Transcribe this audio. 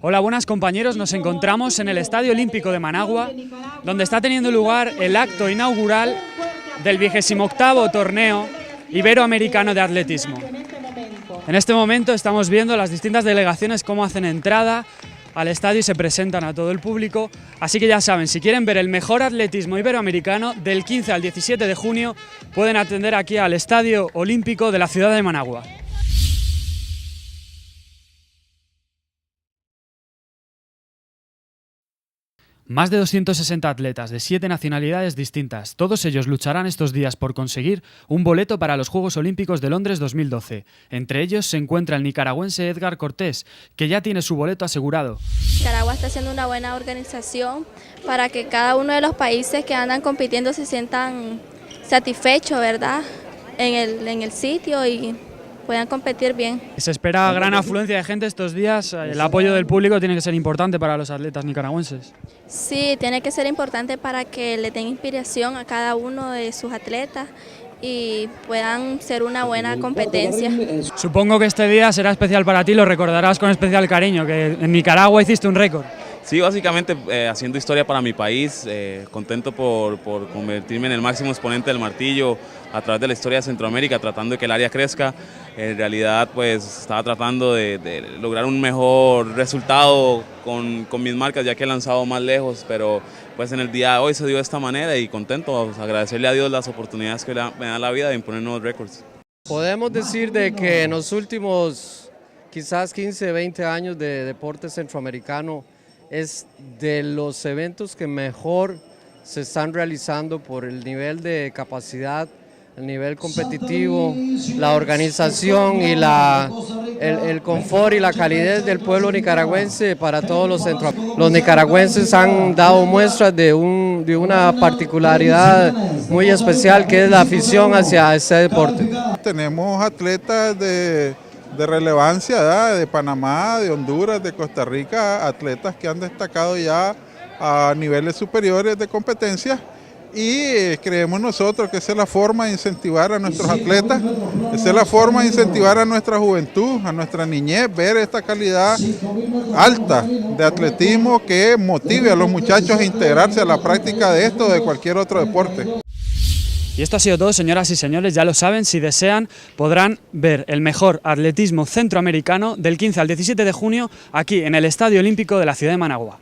Hola, buenas compañeros, nos encontramos en el Estadio Olímpico de Managua, donde está teniendo lugar el acto inaugural del 28º torneo iberoamericano de atletismo. En este momento estamos viendo las distintas delegaciones cómo hacen entrada al estadio y se presentan a todo el público, así que ya saben, si quieren ver el mejor atletismo iberoamericano, del 15 al 17 de junio pueden atender aquí al Estadio Olímpico de la ciudad de Managua. Más de 260 atletas de 7 nacionalidades distintas, todos ellos lucharán estos días por conseguir un boleto para los Juegos Olímpicos de Londres 2012. Entre ellos se encuentra el nicaragüense Edgar Cortés, que ya tiene su boleto asegurado. Nicaragua está haciendo una buena organización para que cada uno de los países que andan compitiendo se sientan satisfechos, ¿verdad?, en el sitio y puedan competir bien. Se espera gran afluencia de gente estos días, el apoyo del público tiene que ser importante para los atletas nicaragüenses. Sí, tiene que ser importante para que le den inspiración a cada uno de sus atletas y puedan ser una buena competencia. Supongo que este día será especial para ti, lo recordarás con especial cariño, que en Nicaragua hiciste un récord. Sí, básicamente haciendo historia para mi país, contento por convertirme en el máximo exponente del martillo a través de la historia de Centroamérica, tratando de que el área crezca. En realidad pues estaba tratando de lograr un mejor resultado con mis marcas, ya que he lanzado más lejos, pero pues en el día de hoy se dio de esta manera y contento, pues, agradecerle a Dios las oportunidades que me da la vida de imponer nuevos récords. Podemos decir de que en los últimos quizás 15, 20 años de deporte centroamericano es de los eventos que mejor se están realizando por el nivel de capacidad, el nivel competitivo, la organización y el confort y la calidez del pueblo nicaragüense para todos los centroamericanos. Los nicaragüenses han dado muestras de una particularidad muy especial, que es la afición hacia este deporte. Tenemos atletas de relevancia, ¿verdad?, de Panamá, de Honduras, de Costa Rica, atletas que han destacado ya a niveles superiores de competencia y creemos nosotros que esa es la forma de incentivar a nuestros atletas, esa es la forma de incentivar a nuestra juventud, a nuestra niñez, ver esta calidad alta de atletismo que motive a los muchachos a integrarse a la práctica de esto o de cualquier otro deporte. Y esto ha sido todo, señoras y señores, ya lo saben, si desean podrán ver el mejor atletismo centroamericano del 15 al 17 de junio aquí en el Estadio Olímpico de la ciudad de Managua.